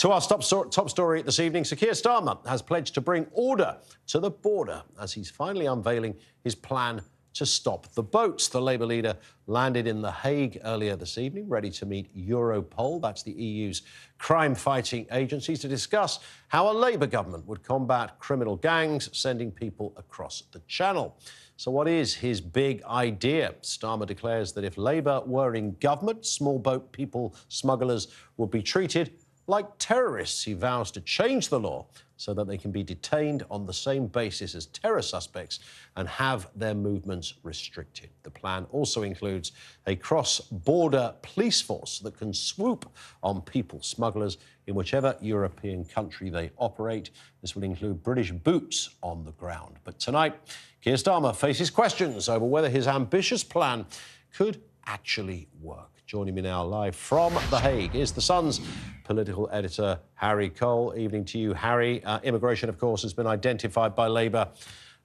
To our top story this evening, Sir Keir Starmer has pledged to bring order to the border as he's finally unveiling his plan to stop the boats. The Labour leader landed in The Hague earlier this evening, ready to meet Europol, that's the EU's crime-fighting agency, to discuss how a Labour government would combat criminal gangs sending people across the Channel. So what is his big idea? Starmer declares that if Labour were in government, small boat people smugglers would be treated like terrorists. He vows to change the law so that they can be detained on the same basis as terror suspects and have their movements restricted. The plan also includes a cross-border police force that can swoop on people smugglers in whichever European country they operate. This will include British boots on the ground. But tonight, Keir Starmer faces questions over whether his ambitious plan could actually work. Joining me now live from The Hague is The Sun's political editor, Harry Cole. Evening to you, Harry. Immigration, of course, has been identified by Labour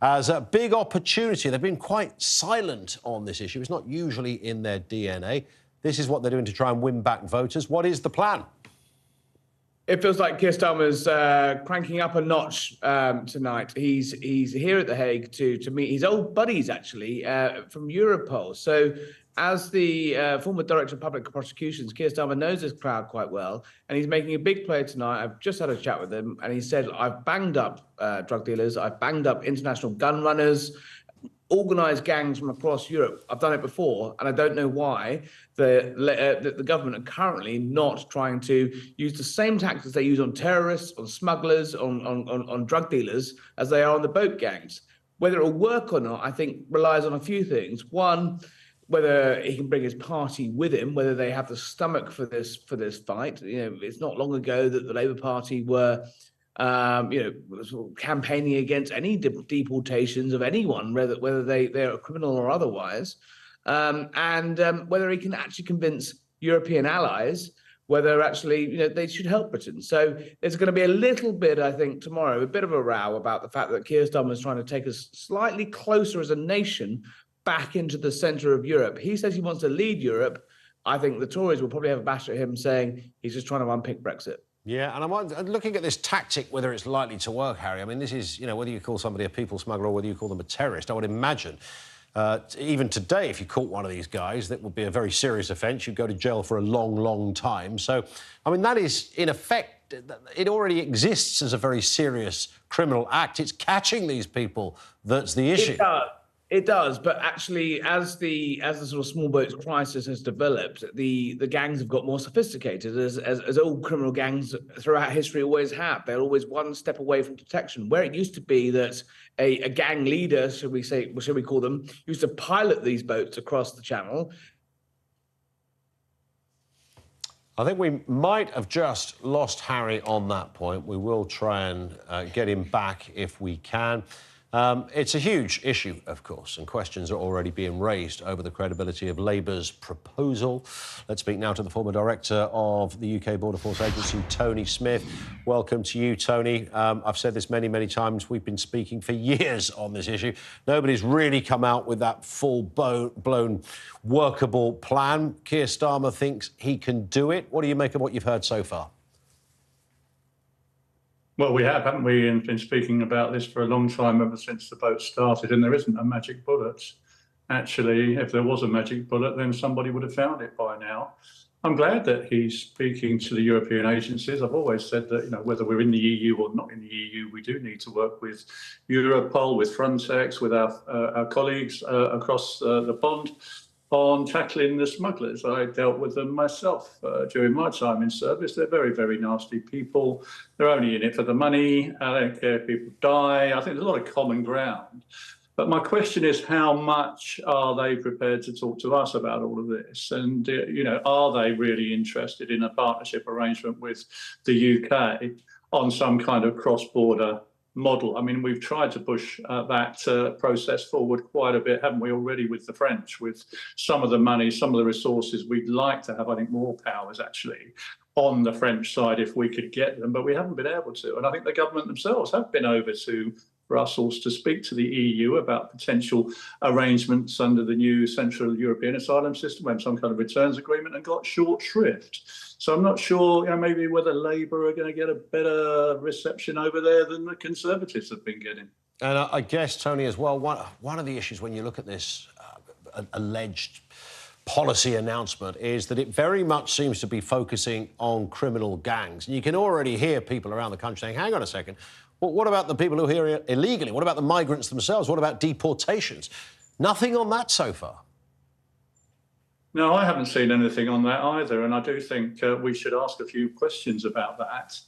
as a big opportunity. They've been quite silent on this issue. It's not usually in their DNA. This is what they're doing to try and win back voters. What is the plan? It feels like Keir Starmer's cranking up a notch tonight. He's here at The Hague to meet his old buddies, actually, from Europol. So as the former Director of Public Prosecutions, Keir Starmer knows this crowd quite well, and he's making a big play tonight. I've just had a chat with him, and he said, I've banged up drug dealers, I've banged up international gun runners, organised gangs from across Europe. I've done it before, and I don't know why the government are currently not trying to use the same tactics they use on terrorists, on smugglers, on drug dealers, as they are on the boat gangs. Whether it'll work or not, I think, relies on a few things. One, whether he can bring his party with him, whether they have the stomach for this fight. You know, it's not long ago that the Labour Party were sort of campaigning against any deportations of anyone, whether they're a criminal or otherwise, and whether he can actually convince European allies whether actually they should help Britain. So there's going to be a little bit, I think, tomorrow, a bit of a row about the fact that Keir Starmer is trying to take us slightly closer as a nation back into the centre of Europe. He says he wants to lead Europe. I think the Tories will probably have a bash at him saying he's just trying to unpick Brexit. Yeah, and I'm looking at this tactic, whether it's likely to work, Harry. I mean, this is, whether you call somebody a people smuggler or whether you call them a terrorist, I would imagine, even today, if you caught one of these guys, that would be a very serious offence. You'd go to jail for a long, long time. So, I mean, that is, in effect, it already exists as a very serious criminal act. It's catching these people that's the issue. It does, but actually, as the sort of small boats crisis has developed, the gangs have got more sophisticated, as all criminal gangs throughout history always have. They're always one step away from detection. Where it used to be that a gang leader, should we call them, used to pilot these boats across the Channel. I think we might have just lost Harry on that point. We will try and get him back if we can. It's a huge issue, of course, and questions are already being raised over the credibility of Labour's proposal. Let's speak now to the former director of the UK Border Force Agency, Tony Smith. Welcome to you, Tony. I've said this many, many times. We've been speaking for years on this issue. Nobody's really come out with that full-blown workable plan. Keir Starmer thinks he can do it. What do you make of what you've heard so far? Well, we have, haven't we, and been speaking about this for a long time, ever since the boat started, and there isn't a magic bullet. Actually, if there was a magic bullet, then somebody would have found it by now. I'm glad that he's speaking to the European agencies. I've always said that, whether we're in the EU or not in the EU, we do need to work with Europol, with Frontex, with our colleagues across the pond on tackling the smugglers. I dealt with them myself during my time in service. They're very, very nasty people. They're only in it for the money. I don't care if people die. I think there's a lot of common ground. But my question is, how much are they prepared to talk to us about all of this? And, are they really interested in a partnership arrangement with the UK on some kind of cross-border model? I mean, we've tried to push that process forward quite a bit, haven't we, already with the French, with some of the money, some of the resources. We'd like to have, I think, more powers, actually, on the French side if we could get them, but we haven't been able to. And I think the government themselves have been over to Brussels to speak to the EU about potential arrangements under the new Central European Asylum System, and some kind of returns agreement, and got short shrift. So I'm not sure, maybe whether Labour are going to get a better reception over there than the Conservatives have been getting. And I guess, Tony, as well, one of the issues when you look at this alleged policy announcement is that it very much seems to be focusing on criminal gangs. And you can already hear people around the country saying, hang on a second, well, what about the people who are here illegally? What about the migrants themselves? What about deportations? Nothing on that so far. No, I haven't seen anything on that either. And I do think we should ask a few questions about that.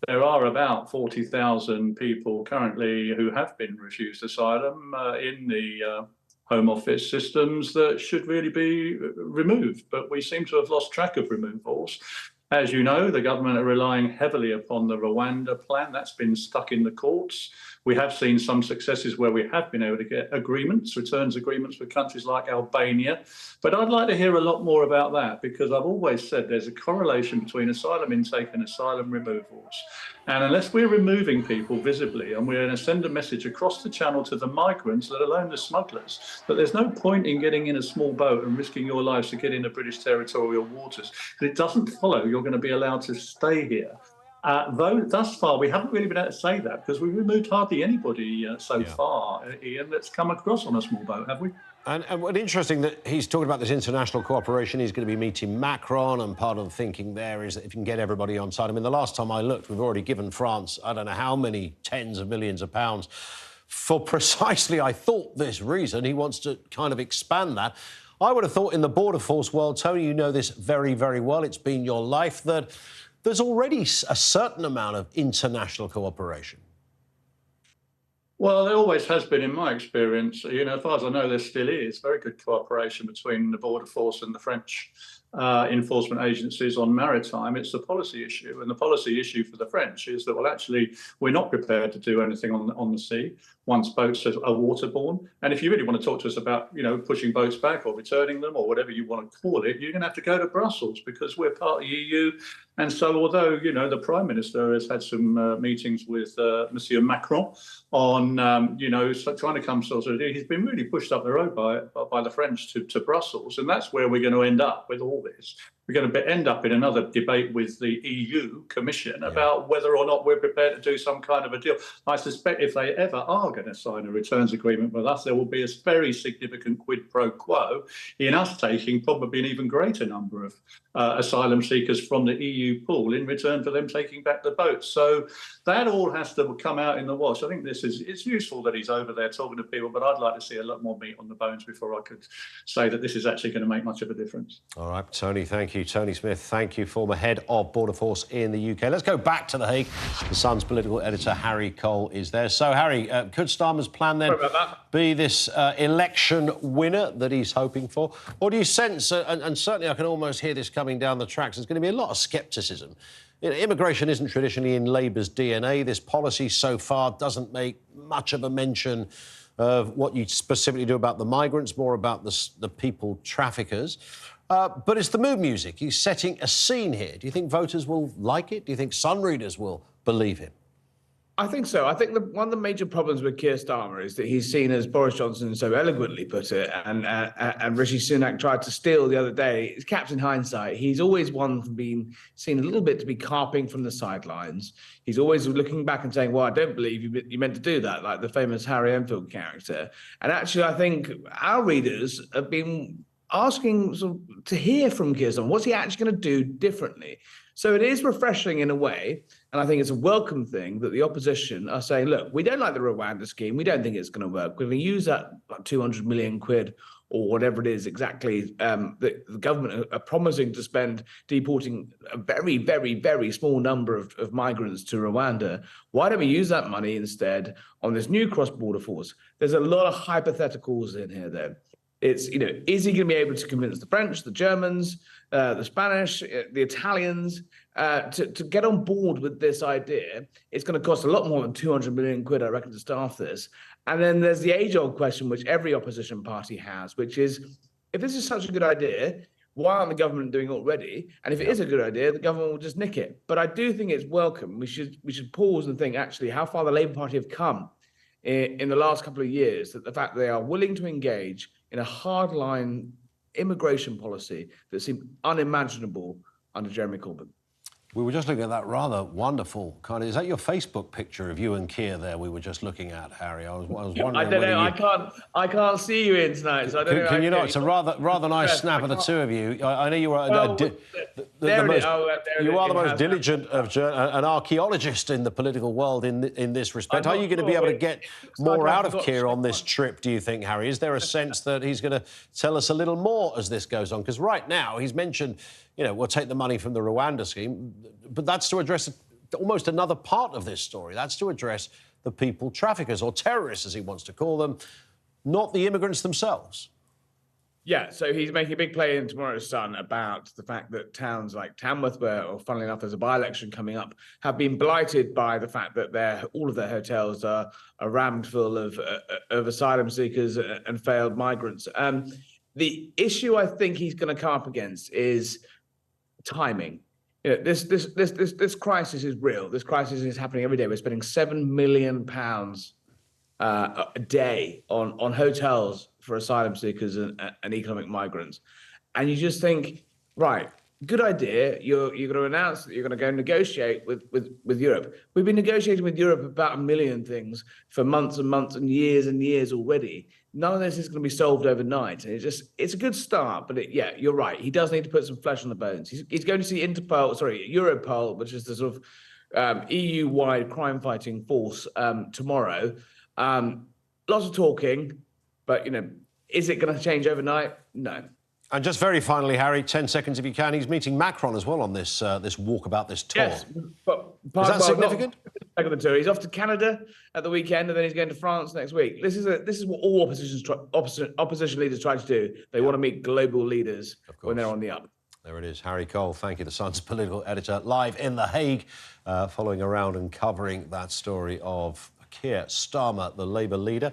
There are about 40,000 people currently who have been refused asylum in the Home Office systems that should really be removed. But we seem to have lost track of removals. As you know, the government are relying heavily upon the Rwanda plan. That's been stuck in the courts. We have seen some successes where we have been able to get agreements, returns agreements with countries like Albania. But I'd like to hear a lot more about that, because I've always said there's a correlation between asylum intake and asylum removals. And unless we're removing people visibly, and we're going to send a message across the channel to the migrants, let alone the smugglers, that there's no point in getting in a small boat and risking your lives to get into British territorial waters. It doesn't follow you're going to be allowed to stay here. Though thus far we haven't really been able to say that, because we've removed hardly anybody so far, Ian, that's come across on a small boat, have we? And what's interesting that he's talking about this international cooperation. He's going to be meeting Macron, and part of the thinking there is that if you can get everybody on side. I mean, the last time I looked, we've already given France, I don't know how many tens of millions of pounds for precisely, I thought, this reason. He wants to kind of expand that. I would have thought in the border force world, Tony, you know this very, very well, it's been your life, that there's already a certain amount of international cooperation. Well, there always has been, in my experience. As far as I know, there still is very good cooperation between the border force and the French enforcement agencies on maritime. It's the policy issue, and the policy issue for the French is that, well, actually, we're not prepared to do anything on the sea once boats are waterborne. And if you really want to talk to us about, pushing boats back or returning them or whatever you want to call it, you're going to have to go to Brussels, because we're part of the EU. And so, although, the Prime Minister has had some meetings with Monsieur Macron on, trying to come he's been really pushed up the road by the French to Brussels. And that's where we're going to end up with all this. We're going to end up in another debate with the EU Commission about whether or not we're prepared to do some kind of a deal. I suspect if they ever are going to sign a returns agreement with us, there will be a very significant quid pro quo in us taking probably an even greater number of asylum seekers from the EU pool in return for them taking back the boats. So that all has to come out in the wash. I think it's useful that he's over there talking to people, but I'd like to see a lot more meat on the bones before I could say that this is actually going to make much of a difference. All right, Tony, thank you. Tony Smith, thank you, former head of Border Force in the UK. Let's go back to The Hague. The Sun's political editor, Harry Cole, is there. So, Harry, could Starmer's plan then be this election winner that he's hoping for? Or do you sense, and certainly I can almost hear this coming down the tracks, there's going to be a lot of scepticism. Immigration isn't traditionally in Labour's DNA. This policy so far doesn't make much of a mention of what you specifically do about the migrants, more about the people traffickers. But it's the mood music. He's setting a scene here. Do you think voters will like it? Do you think Sun readers will believe him? I think so. I think one of the major problems with Keir Starmer is that he's seen, as Boris Johnson so eloquently put it, and Rishi Sunak tried to steal the other day. It's Captain Hindsight. He's always one from being seen a little bit to be carping from the sidelines. He's always looking back and saying, well, I don't believe you meant to do that, like the famous Harry Enfield character. And actually, I think our readers have been asking to hear from Keir Starmer. What's he actually going to do differently? So it is refreshing in a way, and I think it's a welcome thing that the opposition are saying, look, we don't like the Rwanda scheme. We don't think it's going to work. We're going to use that like 200 million quid or whatever it is exactly that the government are promising to spend deporting a very, very, very small number of migrants to Rwanda. Why don't we use that money instead on this new cross-border force? There's a lot of hypotheticals in here, though. It's, is he going to be able to convince the French, the Germans, the Spanish, the Italians to get on board with this idea? It's going to cost a lot more than 200 million quid, I reckon, to staff this. And then there's the age-old question, which every opposition party has, which is, if this is such a good idea, why aren't the government doing it already? And if it is a good idea, the government will just nick it. But I do think it's welcome. We should pause and think, actually, how far the Labour Party have come in the last couple of years, that the fact that they are willing to engage in a hardline immigration policy that seemed unimaginable under Jeremy Corbyn. We were just looking at that rather wonderful kind of... Is that your Facebook picture of you and Keir there we were just looking at, Harry? I was wondering... I don't know. I can't see you in tonight, so I don't know. Can you not? It's a rather nice snap of the two of you. I know you are... you are the most diligent of an archaeologist in the political world in this respect. Are you going to be able to get more out of Keir on this trip, do you think, Harry? Is there a sense that he's going to tell us a little more as this goes on? Because right now he's mentioned, you know, we'll take the money from the Rwanda scheme, but that's to address almost another part of this story. That's to address the people traffickers, or terrorists, as he wants to call them, not the immigrants themselves. Yeah, so he's making a big play in tomorrow's Sun about the fact that towns like Tamworth, where, or funnily enough, there's a by-election coming up, have been blighted by the fact that all of their hotels are rammed full of asylum seekers and failed migrants. The issue I think he's going to come up against is timing. You know, this crisis is real. This crisis is happening every day. We're spending £7 million a day on hotels for asylum seekers and economic migrants, and you just think, right, good idea. You're going to announce that you're going to go negotiate with Europe. We've been negotiating with Europe about a million things for months and months and years already. None of this is going to be solved overnight. It's a good start, but yeah, you're right. He does need to put some flesh on the bones. He's going to see Europol, which is the sort of EU-wide crime-fighting force tomorrow. Lots of talking, but, you know, is it going to change overnight? No. And just very finally, Harry, 10 seconds if you can. He's meeting Macron as well on this this walkabout, this tour. Yes, but is that significant? The tour. He's off to Canada at the weekend, and then he's going to France next week. This is what all opposition leaders try to do. They want to meet global leaders when they're on the up. There it is. Harry Cole, thank you, the Sun's political editor, live in The Hague, following around and covering that story of Keir Starmer, the Labour leader.